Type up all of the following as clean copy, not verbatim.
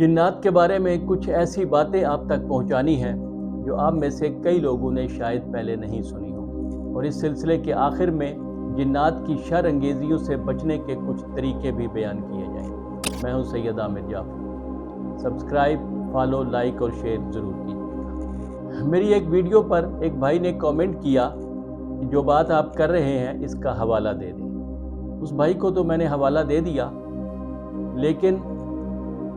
جنات کے بارے میں کچھ ایسی باتیں آپ تک پہنچانی ہیں جو آپ میں سے کئی لوگوں نے شاید پہلے نہیں سنی ہوں، اور اس سلسلے کے آخر میں جنات کی شر انگیزیوں سے بچنے کے کچھ طریقے بھی بیان کیے جائیں گے۔ میں ہوں سید عامر جعفر۔ سبسکرائب، فالو، لائک اور شیئر ضرور کیجیے۔ میری ایک ویڈیو پر ایک بھائی نے کامنٹ کیا کہ جو بات آپ کر رہے ہیں اس کا حوالہ دے دیں۔ اس بھائی کو تو میں نے حوالہ دے دیا، لیکن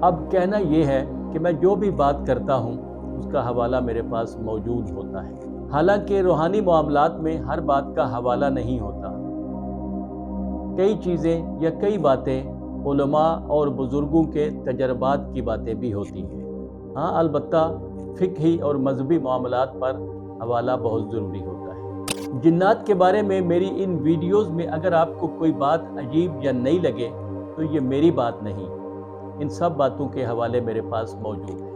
اب کہنا یہ ہے کہ میں جو بھی بات کرتا ہوں اس کا حوالہ میرے پاس موجود ہوتا ہے، حالانکہ روحانی معاملات میں ہر بات کا حوالہ نہیں ہوتا۔ کئی چیزیں یا کئی باتیں علماء اور بزرگوں کے تجربات کی باتیں بھی ہوتی ہیں۔ ہاں، البتہ فقہی اور مذہبی معاملات پر حوالہ بہت ضروری ہوتا ہے۔ جنات کے بارے میں میری ان ویڈیوز میں اگر آپ کو کوئی بات عجیب یا نئی لگے تو یہ میری بات نہیں، ان سب باتوں کے حوالے میرے پاس موجود ہیں۔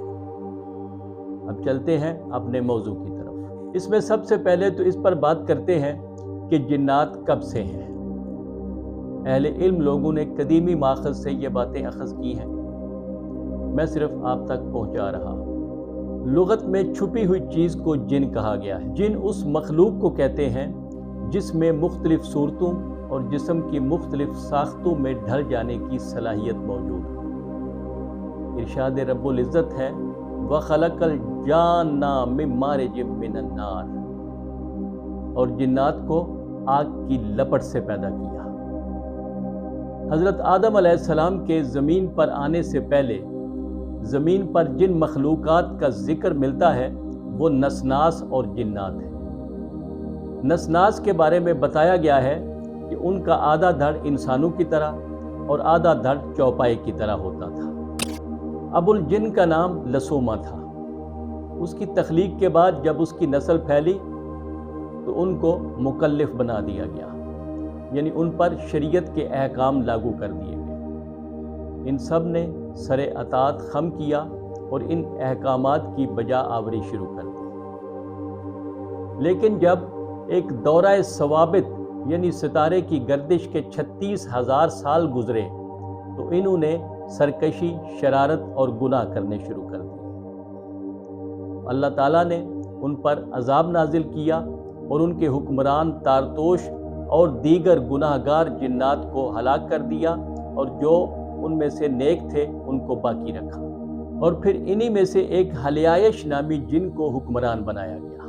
اب چلتے ہیں اپنے موضوع کی طرف۔ اس میں سب سے پہلے تو اس پر بات کرتے ہیں کہ جنات کب سے ہیں۔ اہل علم لوگوں نے قدیمی ماخذ سے یہ باتیں اخذ کی ہیں، میں صرف آپ تک پہنچا رہا ہوں۔ لغت میں چھپی ہوئی چیز کو جن کہا گیا ہے۔ جن اس مخلوق کو کہتے ہیں جس میں مختلف صورتوں اور جسم کی مختلف ساختوں میں ڈھل جانے کی صلاحیت موجود ہے۔ ارشاد رب العزت ہے وَخَلَقَ الْجَانَّ مِن مَارِجٍ مِّنَ النَّارِ، اور جنات کو آگ کی لپٹ سے پیدا کیا۔ حضرت آدم علیہ السلام کے زمین پر آنے سے پہلے زمین پر جن مخلوقات کا ذکر ملتا ہے وہ نسناس اور جنات ہیں۔ نسناس کے بارے میں بتایا گیا ہے کہ ان کا آدھا دھڑ انسانوں کی طرح اور آدھا دھڑ چوپائے کی طرح ہوتا تھا۔ ابو الجن کا نام لسوما تھا۔ اس کی تخلیق کے بعد جب اس کی نسل پھیلی تو ان کو مکلف بنا دیا گیا، یعنی ان پر شریعت کے احکام لاگو کر دیے گئے۔ ان سب نے سر اطاعت خم کیا اور ان احکامات کی بجا آوری شروع کر دی۔ لیکن جب ایک دورہ ثوابت یعنی ستارے کی گردش کے 36,000 سال گزرے تو انہوں نے سرکشی، شرارت اور گناہ کرنے شروع کر دیے۔ اللہ تعالیٰ نے ان پر عذاب نازل کیا اور ان کے حکمران تارتوش اور دیگر گناہ گار جنات کو ہلاک کر دیا، اور جو ان میں سے نیک تھے ان کو باقی رکھا، اور پھر انہی میں سے ایک حلیایش نامی جن کو حکمران بنایا گیا۔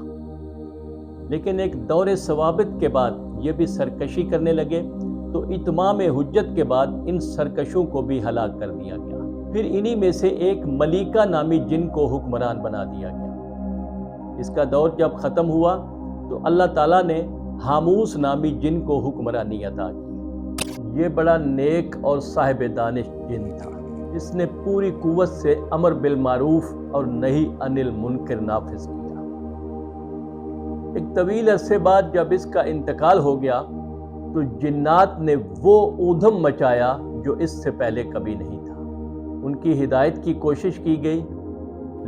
لیکن ایک دور ثوابت کے بعد یہ بھی سرکشی کرنے لگے تو اتمام حجت کے بعد ان سرکشوں کو بھی ہلاک کر دیا گیا۔ پھر انہی میں سے ایک ملیکہ نامی جن کو حکمران بنا دیا گیا۔ اس کا دور جب ختم ہوا تو اللہ تعالیٰ نے حاموس نامی جن کو حکمرانی عطا کی۔ یہ بڑا نیک اور صاحب دانش جن تھا، جس نے پوری قوت سے امر بالمعروف اور نہی عن المنکر نافذ کیا۔ ایک طویل عرصے بعد جب اس کا انتقال ہو گیا تو جنات نے وہ اودھم مچایا جو اس سے پہلے کبھی نہیں تھا۔ ان کی ہدایت کی کوشش کی گئی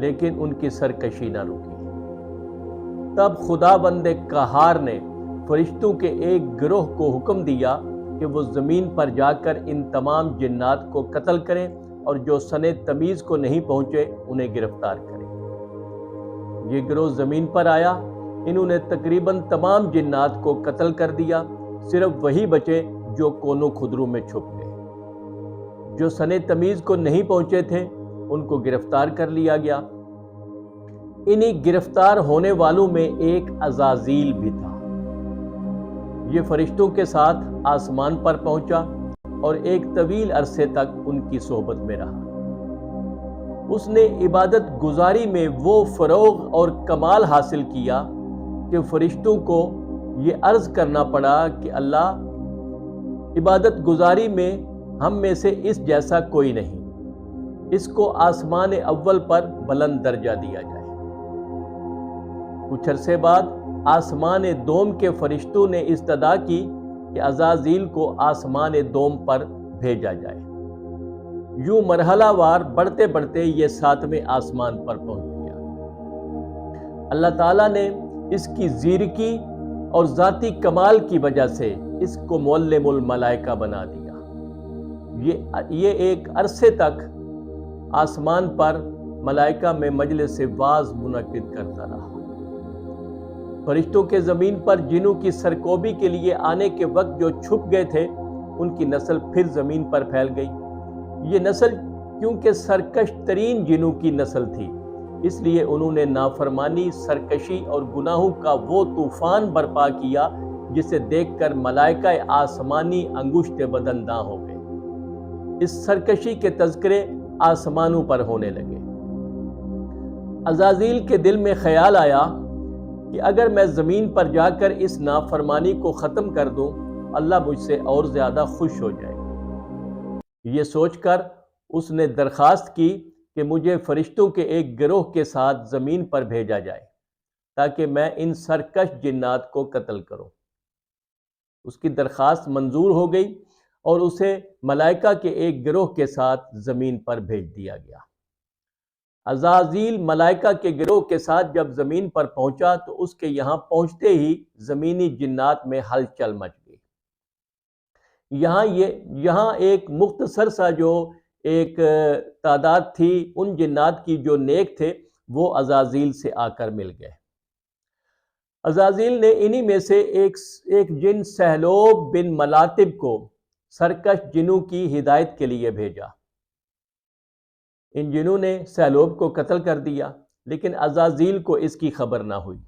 لیکن ان کی سرکشی نہ رکی۔ تب خداوند قہار نے فرشتوں کے ایک گروہ کو حکم دیا کہ وہ زمین پر جا کر ان تمام جنات کو قتل کریں اور جو سن تمیز کو نہیں پہنچے انہیں گرفتار کریں۔ یہ گروہ زمین پر آیا، انہوں نے تقریباً تمام جنات کو قتل کر دیا، صرف وہی بچے جو کونوں خدروں میں چھپ گئے۔ جو سن تمیز کو نہیں پہنچے تھے ان کو گرفتار کر لیا گیا۔ انہی گرفتار ہونے والوں میں ایک عزازیل بھی تھا۔ یہ فرشتوں کے ساتھ آسمان پر پہنچا اور ایک طویل عرصے تک ان کی صحبت میں رہا۔ اس نے عبادت گزاری میں وہ فروغ اور کمال حاصل کیا کہ فرشتوں کو یہ عرض کرنا پڑا کہ اللہ، عبادت گزاری میں ہم میں سے اس جیسا کوئی نہیں، اس کو آسمان اول پر بلند درجہ دیا جائے۔ کچھ عرصے بعد آسمان دوم کے فرشتوں نے استدعا کی کہ عزازیل کو آسمان دوم پر بھیجا جائے۔ یوں مرحلہ وار بڑھتے بڑھتے یہ 7ویں آسمان پر پہنچ گیا۔ اللہ تعالیٰ نے اس کی زیرکی اور ذاتی کمال کی وجہ سے اس کو معلم الملائکہ بنا دیا۔ یہ ایک عرصے تک آسمان پر ملائکہ میں مجلس واعظ منعقد کرتا رہا۔ فرشتوں کے زمین پر جنوں کی سرکوبی کے لیے آنے کے وقت جو چھپ گئے تھے، ان کی نسل پھر زمین پر پھیل گئی۔ یہ نسل کیونکہ سرکش ترین جنوں کی نسل تھی، اس لیے انہوں نے نافرمانی، سرکشی اور گناہوں کا وہ طوفان برپا کیا جسے دیکھ کر ملائکہ آسمانی انگشت بدنداں ہو گئے۔ اس سرکشی کے تذکرے آسمانوں پر ہونے لگے۔ عزازیل کے دل میں خیال آیا کہ اگر میں زمین پر جا کر اس نافرمانی کو ختم کر دوں، اللہ مجھ سے اور زیادہ خوش ہو جائے گا۔ یہ سوچ کر اس نے درخواست کی کہ مجھے فرشتوں کے ایک گروہ کے ساتھ زمین پر بھیجا جائے تاکہ میں ان سرکش جنات کو قتل کروں۔ اس کی درخواست منظور ہو گئی اور اسے ملائکہ کے ایک گروہ کے ساتھ زمین پر بھیج دیا گیا۔ عزازیل ملائکہ کے گروہ کے ساتھ جب زمین پر پہنچا تو اس کے یہاں پہنچتے ہی زمینی جنات میں ہلچل مچ گئی۔ یہاں ایک مختصر سا جو ایک تعداد تھی ان جنات کی جو نیک تھے، وہ عزازیل سے آ کر مل گئے۔ عزازیل نے انہی میں سے ایک جن سہلوب بن ملاتب کو سرکش جنوں کی ہدایت کے لیے بھیجا۔ ان جنوں نے سہلوب کو قتل کر دیا، لیکن عزازیل کو اس کی خبر نہ ہوئی۔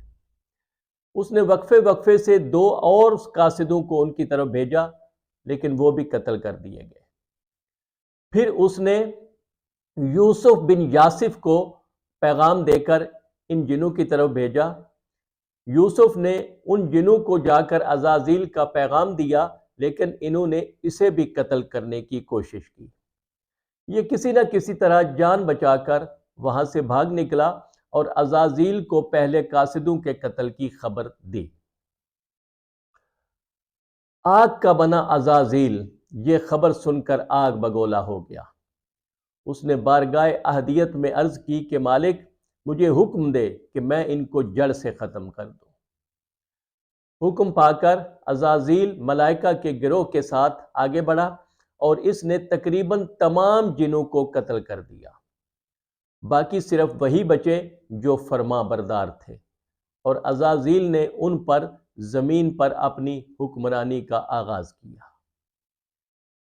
اس نے وقفے سے 2 اور قاصدوں کو ان کی طرف بھیجا، لیکن وہ بھی قتل کر دیے گئے۔ پھر اس نے یوسف بن یاسف کو پیغام دے کر ان جنوں کی طرف بھیجا۔ یوسف نے ان جنوں کو جا کر عزازیل کا پیغام دیا، لیکن انہوں نے اسے بھی قتل کرنے کی کوشش کی۔ یہ کسی نہ کسی طرح جان بچا کر وہاں سے بھاگ نکلا اور عزازیل کو پہلے قاصدوں کے قتل کی خبر دی۔ آگ کا بنا عزازیل یہ خبر سن کر آگ بگولا ہو گیا۔ اس نے بارگاہ احدیت میں عرض کی کہ مالک، مجھے حکم دے کہ میں ان کو جڑ سے ختم کر دوں۔ حکم پا کر عزازیل ملائکہ کے گروہ کے ساتھ آگے بڑھا اور اس نے تقریباً تمام جنوں کو قتل کر دیا۔ باقی صرف وہی بچے جو فرما بردار تھے، اور عزازیل نے ان پر زمین پر اپنی حکمرانی کا آغاز کیا۔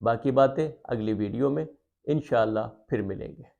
باقی باتیں اگلی ویڈیو میں انشاءاللہ پھر ملیں گے۔